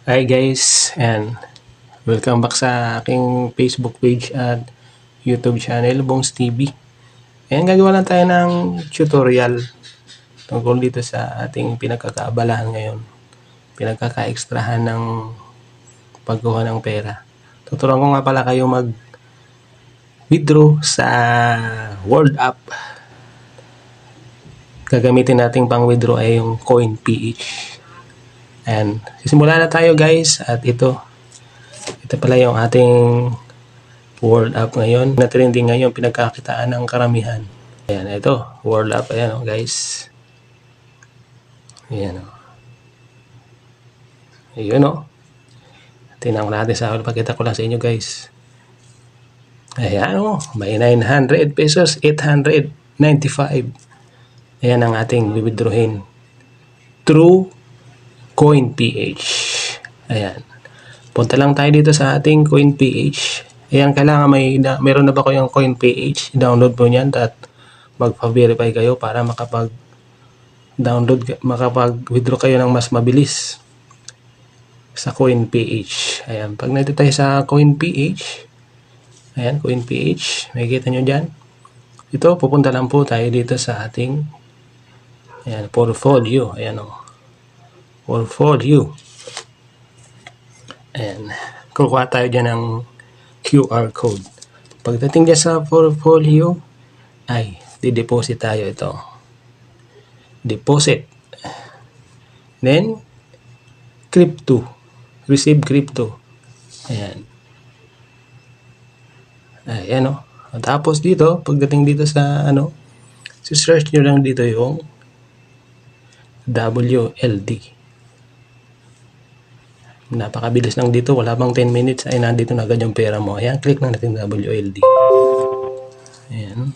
Hi guys, and welcome back sa aking Facebook page at YouTube channel, Bongs TV. Ayan, gagawa lang tayo ng tutorial tungkol dito sa ating pinagkakaabalahan ngayon. Pinagkaka-extrahan ng pagkuha ng pera. Tuturuan ko nga pala kayo mag-withdraw sa World App. Gagamitin nating pang withdraw ay yung CoinPH. And sisimula na tayo guys, at ito pala yung ating World App ngayon. Na trending ngayon, pinagkakitaan ng karamihan. Ayan, ito, World App. Ayan guys. Ayan Ayun Tingnan natin sa akin. Pakita ko lang sa inyo guys. Ayan may 900 pesos, 895. Ayan ang ating withdrawin through CoinPH. Ayan. Punta lang tayo dito sa ating CoinPH. Ayan, kailangan meron na ba ko yung CoinPH? I-download po niyan at magpa-verify kayo para makapag-withdraw kayo ng mas mabilis sa CoinPH. Ayan, pag nandito tayo sa CoinPH, ayan, CoinPH, makikita nyo dyan. Ito, pupunta lang po tayo dito sa ating portfolio. Ayan portfolio. Ayan, kukuha tayo dyan ng QR code. Pagdating dyan sa portfolio, ay di-deposit tayo ito. Deposit. Then, crypto. Receive crypto. Ayan. Ayan Tapos dito, pagdating dito sa search nyo lang dito yung WLD. Napakabilis lang dito, wala bang 10 minutes ay nandito na agad yung pera mo. Ayan, click na natin WLD. Ayan.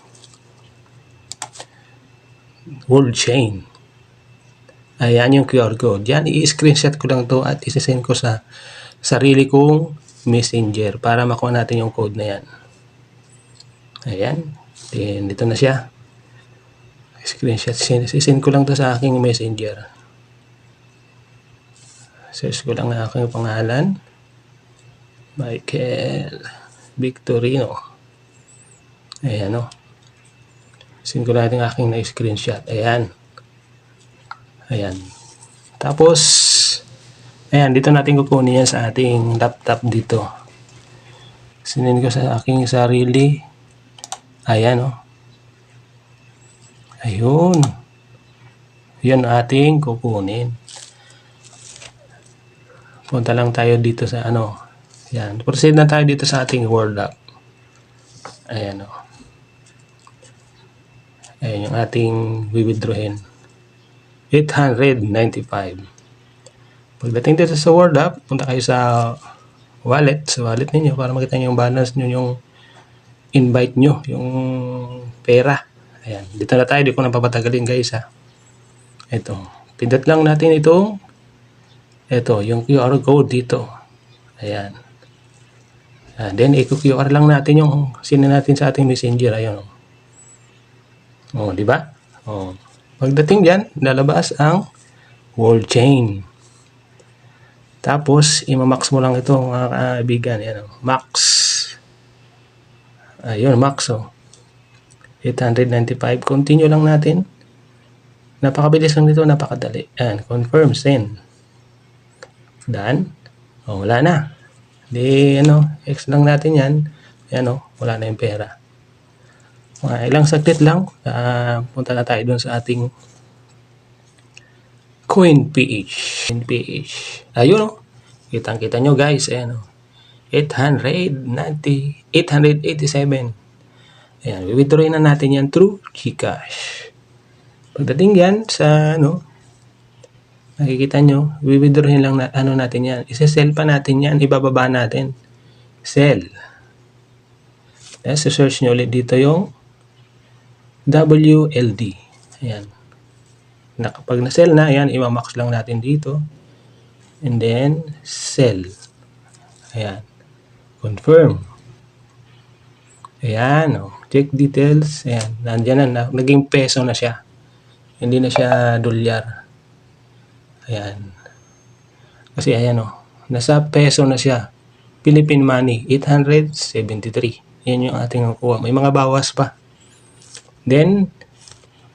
World Chain. Ayan yung QR code. Yan, i-screenshot ko lang to at isasend ko sa sarili kong messenger para makuha natin yung code na yan. Ayan. Then, dito na siya. Screenshot. Isasend ko lang to sa aking messenger. Search ko lang ang aking pangalan. Michael Victorino. Ayan Send ko natin ang aking na-screenshot. Ayan. Ayan. Tapos, ayan, dito natin kukunin yan sa ating laptop dito. Sinend ko sa aking sarili. Ayan Ayun. Yan ating kukunin. Punta lang tayo dito sa Yan. Proceed na tayo dito sa ating World App. Ayan Ayan yung ating withdrawin. 895. Pagdating dito sa World App, punta kayo sa wallet. Sa wallet ninyo para makita nyo yung balance nyo, yung invite nyo, yung pera. Ayan. Dito na tayo. Di ko na papatagalin guys Ito. Pindot lang natin ito, yung QR code dito. Ayan. Then, i-QR lang natin yung send natin sa ating messenger. Ayan di ba? Pagdating diyan, lalabas ang World Chain. Tapos, i-max mo lang ito mga kaibigan. Ayan max. Ayun, max 895. Continue lang natin. Napakabilis lang dito, napakadali. Ayan, confirm, send. Done. Wala na. Di, X lang natin yan. Ayan wala na yung pera. Ilang saglit lang, punta na tayo dun sa ating CoinPH. Ayun Kitang-kita nyo guys. Ayan 887. Ayan, withdrawin na natin yan through GCash. Pagdating yan sa nakikita nyo, withdrawin lang natin yan. Isa-sell pa natin yan, ibababa natin. Sell. Search nyo ulit dito yung WLD. Ayan. Kapag na-sell na, ayan, i-max lang natin dito. And then, sell. Ayan. Confirm. Ayan, check details. Ayan, nandiyan na, naging peso na siya. Hindi na siya dolyar. Ayan. Kasi ayan nasa peso na siya. Philippine money, 873. Yan yung ating nakuha. May mga bawas pa. Then,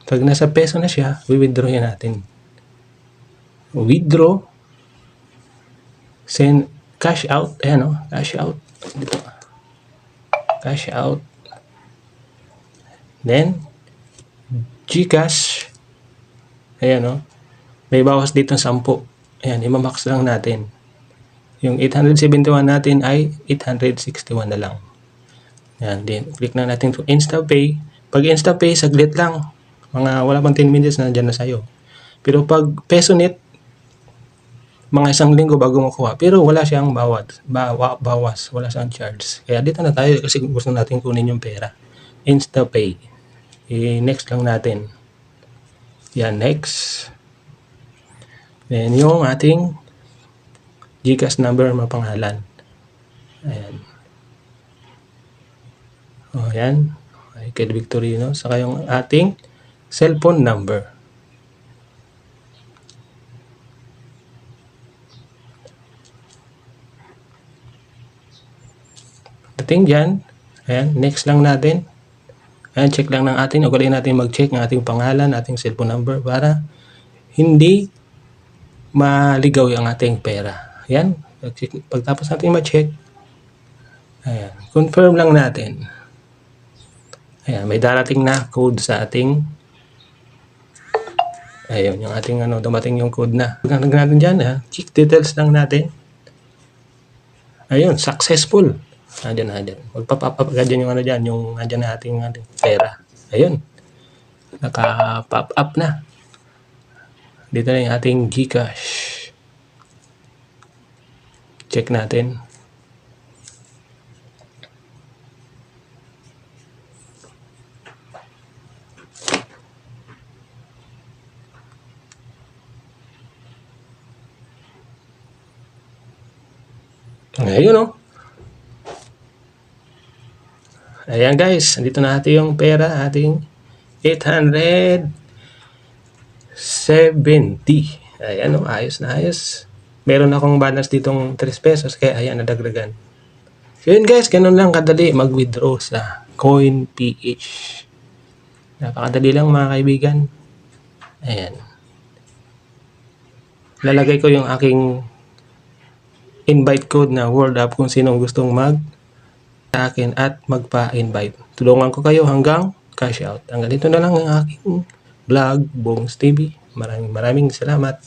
pag nasa peso na siya, withdraw yan natin. Withdraw, send, cash out, ayan o, cash out. Dito. Cash out. Then, GCash, ayan o, may bawas dito 10. Ayan, imamax lang natin. Yung 871 natin ay 861 na lang. Yan, then click na natin to InstaPay. Pag InstaPay, saglit lang. Mga wala pang 10 minutes na dyan na sa'yo. Pero pag PesoNet, mga 1 linggo bago makuha. Pero wala siyang bawas. Wala siyang charge. Kaya dito na tayo kasi gusto natin kunin yung pera. InstaPay. Next lang natin. Yan, next. Then yung ating GCash number, mapangalan. Ayan. O, ayan. Kay Victorino. Saka yung ating cellphone number. Dating dyan. Ayan. Next lang natin. Ayan. Check lang ng atin. Ugaliin natin mag-check ng ating pangalan, ating cellphone number para hindi maligaw yung ating pera. Ayan, pagtapos natin ma-check, ayan, confirm lang natin. Ayan, may darating na code sa ating, ayun, yung ating dumating yung code na. Pagkakag natin dyan, check details lang natin. Ayun, successful. Andyan. Magpa-pop up dyan yung dyan, yung andyan na ating pera. Ayun, naka-pop up na. Dito na yung ating GCash. Check natin. Ayun o. Ayan guys, dito na natin yung pera, ating 870. Ayan o, ayos na ayos. Meron akong balance ditong 3 pesos kaya ayan, nadagdagan. So yun guys, ganun lang kadali mag-withdraw sa CoinPH. Napakadali lang mga kaibigan. Ayan. Lalagay ko yung aking invite code na World Up kung sinong gustong sa akin at magpa-invite. Tulungan ko kayo hanggang cash out. Hanggang dito na lang ang aking vlog, Bongs TV. Maraming salamat.